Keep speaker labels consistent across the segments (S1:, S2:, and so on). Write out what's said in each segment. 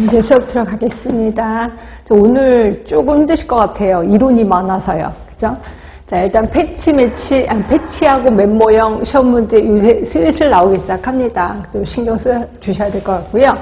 S1: 이제 수업 들어가겠습니다. 오늘 조금 힘드실 것 같아요. 이론이 많아서요. 그죠? 자, 일단 패치하고 맨 모형 시험 문제 요새 슬슬 나오기 시작합니다. 또 신경 써 주셔야 될 것 같고요.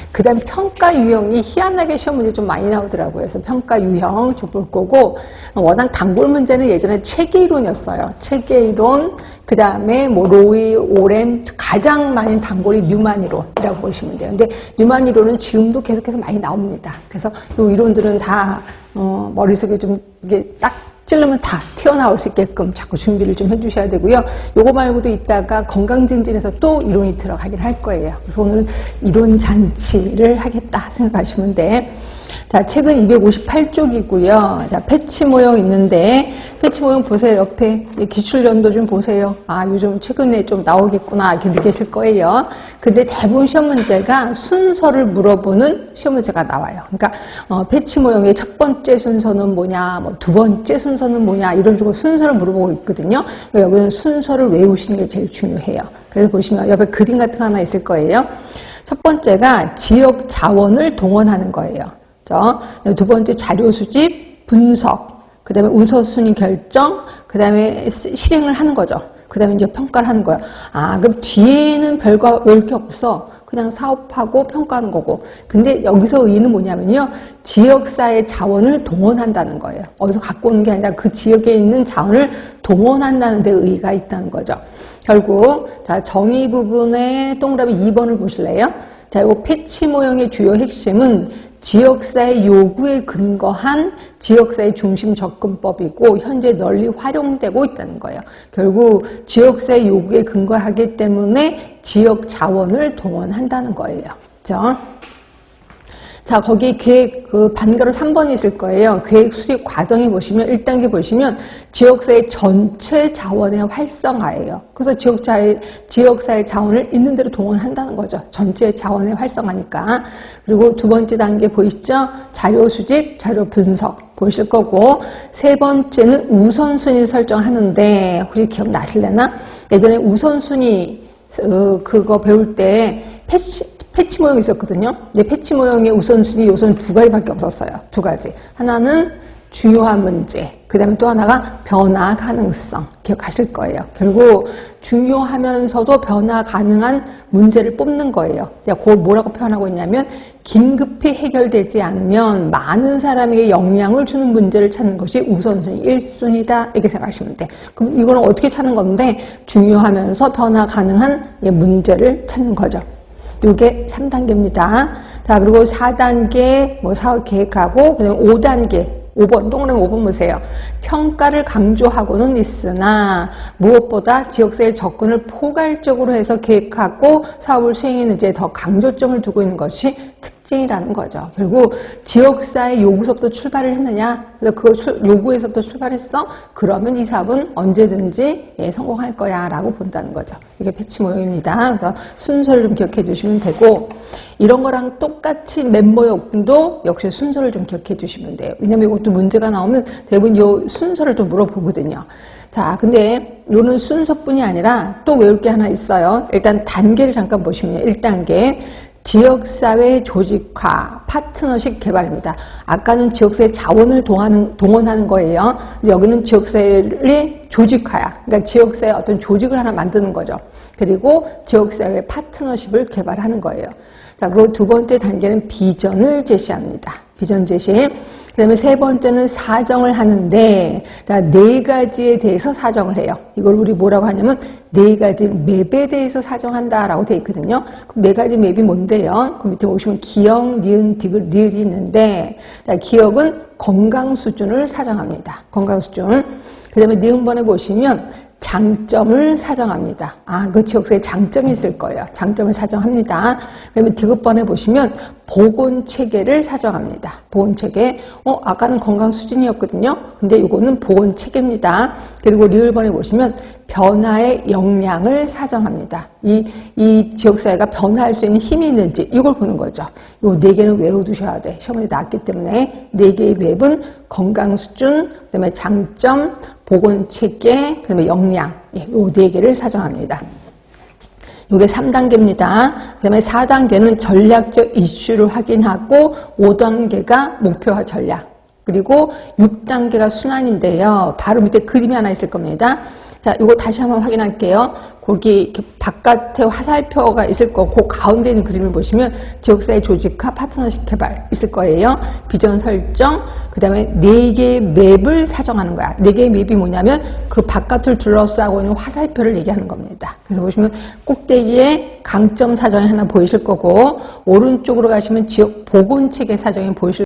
S1: 그 다음 평가 유형이 희한하게 시험 문제 좀 많이 나오더라고요. 그래서 평가 유형 좀 볼 거고, 워낙 단골 문제는 예전에 체계 이론이었어요. 체계 이론, 그 다음에 뭐 로이, 오렘, 가장 많은 단골이 뉴만 이론이라고 보시면 돼요. 근데 뉴만 이론은 지금도 계속해서 많이 나옵니다. 그래서 이 이론들은 다 머릿속에 좀 이게 딱 찌르면 다 튀어나올 수 있게끔 자꾸 준비를 좀 해주셔야 되고요. 요거 말고도 이따가 건강증진에서 또 이론이 들어가긴 할 거예요. 그래서 오늘은 이론 잔치를 하겠다 생각하시면 돼. 자, 책은 258쪽이고요. 자, 패치 모형 있는데, 패치 모형 보세요. 옆에 기출연도 좀 보세요. 아, 요즘 최근에 좀 나오겠구나. 이렇게 느끼실 거예요. 근데 대부분 시험 문제가 순서를 물어보는 시험 문제가 나와요. 그러니까, 패치 모형의 첫 번째 순서는 뭐냐, 뭐 두 번째 순서는 뭐냐, 이런 식으로 순서를 물어보고 있거든요. 그러니까 여기는 순서를 외우시는 게 제일 중요해요. 그래서 보시면 옆에 그림 같은 거 하나 있을 거예요. 첫 번째가 지역 자원을 동원하는 거예요. 두 번째 자료 수집, 분석, 그 다음에 우선순위 결정, 그 다음에 실행을 하는 거죠. 그 다음에 이제 평가를 하는 거예요. 아, 그럼 뒤에는 별거 왜 이렇게 없어? 그냥 사업하고 평가하는 거고. 근데 여기서 의의는 뭐냐면요. 지역사회 자원을 동원한다는 거예요. 어디서 갖고 오는 게 아니라 그 지역에 있는 자원을 동원한다는 데 의의가 있다는 거죠. 결국, 자, 정의 부분의 동그라미 2번을 보실래요? 자, 이 패치 모형의 주요 핵심은 지역사회 요구에 근거한 지역사회 중심 접근법이고 현재 널리 활용되고 있다는 거예요. 결국 지역사회 요구에 근거하기 때문에 지역 자원을 동원한다는 거예요. 그렇죠? 자, 거기 계획, 반가로 3번이 있을 거예요. 계획 수립 과정에 보시면, 1단계 보시면, 지역사회 전체 자원의 활성화예요. 그래서 지역사회 자원을 있는 대로 동원한다는 거죠. 전체 자원의 활성화니까. 그리고 두 번째 단계 보이시죠? 자료 수집, 자료 분석. 보실 거고, 세 번째는 우선순위 설정하는데, 혹시 기억나실래나? 예전에 우선순위, 그거 배울 때, 패치 모형이 있었거든요. 근데 패치 모형의 우선순위 요소는 두 가지밖에 없었어요. 두 가지. 하나는 중요한 문제, 그 다음에 또 하나가 변화 가능성. 기억하실 거예요. 결국 중요하면서도 변화 가능한 문제를 뽑는 거예요. 그걸 뭐라고 표현하고 있냐면 긴급히 해결되지 않으면 많은 사람에게 영향을 주는 문제를 찾는 것이 우선순위 1순위다. 이렇게 생각하시면 돼. 그럼 이거는 어떻게 찾는 건데 중요하면서 변화 가능한 문제를 찾는 거죠. 요게 3단계입니다. 자, 그리고 4단계, 사업 계획하고, 그 다음에 5단계, 5번, 동그라미 5번 보세요. 평가를 강조하고는 있으나, 무엇보다 지역사회 접근을 포괄적으로 해서 계획하고 사업을 수행하는 이제 더 강조점을 두고 있는 것이 특징이라는 거죠. 결국 지역사회 요구서부터 출발을 했느냐, 그래서 그 요구에서부터 출발했어? 그러면 이 사업은 언제든지 성공할 거야 라고 본다는 거죠. 이게 패치 모형입니다. 그래서 순서를 좀 기억해 주시면 되고, 이런 거랑 똑같이 맨 모형도 역시 순서를 좀 기억해 주시면 돼요. 왜냐면 이것도 문제가 나오면 대부분 이 순서를 좀 물어보거든요. 자, 근데 이거는 순서뿐이 아니라 또 외울 게 하나 있어요. 일단 단계를 잠깐 보시면요. 1단계. 지역사회 조직화, 파트너십 개발입니다. 아까는 지역사회 자원을 동원하는 거예요. 여기는 지역사회의 조직화야. 그러니까 지역사회 어떤 조직을 하나 만드는 거죠. 그리고 지역사회 파트너십을 개발하는 거예요. 자, 그리고 두 번째 단계는 비전을 제시합니다. 비전 제시. 그 다음에 세 번째는 사정을 하는데, 네 가지에 대해서 사정을 해요. 이걸 우리 뭐라고 하냐면, 네 가지 맵에 대해서 사정한다라고 되어 있거든요. 그럼 네 가지 맵이 뭔데요? 그 밑에 보시면 기역, 니은, 디귿, 리을이 있는데, 기역은 건강 수준을 사정합니다. 건강 수준. 그 다음에 니은번에 보시면, 장점을 사정합니다. 아, 그 지역사회에 장점이 있을 거예요. 장점을 사정합니다. 그다음에 디귿번에 보시면 보건체계를 사정합니다. 보건체계. 아까는 건강 수준이었거든요. 근데 이거는 보건체계입니다. 그리고 리을번에 보시면 변화의 역량을 사정합니다. 이 지역사회가 변화할 수 있는 힘이 있는지 이걸 보는 거죠. 요 네 개는 외워두셔야 돼. 시험에 나왔기 때문에 네 개의 맵은 건강 수준, 그다음에 장점, 보건체계, 그다음에 역량. 요 네 개를 사정합니다. 요게 3단계입니다. 그 다음에 4단계는 전략적 이슈를 확인하고 5단계가 목표와 전략, 그리고 6단계가 순환인데요. 바로 밑에 그림이 하나 있을 겁니다. 자, 이거 다시 한번 확인할게요. 거기 이렇게 바깥에 화살표가 있을 거고, 그 가운데 있는 그림을 보시면 지역사회 조직화 파트너십 개발 있을 거예요. 비전 설정, 그 다음에 4개의 맵을 사정하는 거야. 4개의 맵이 뭐냐면 그 바깥을 둘러싸고 있는 화살표를 얘기하는 겁니다. 그래서 보시면 꼭대기에 강점 사정이 하나 보이실 거고, 오른쪽으로 가시면 지역 보건체계 사정이 보이실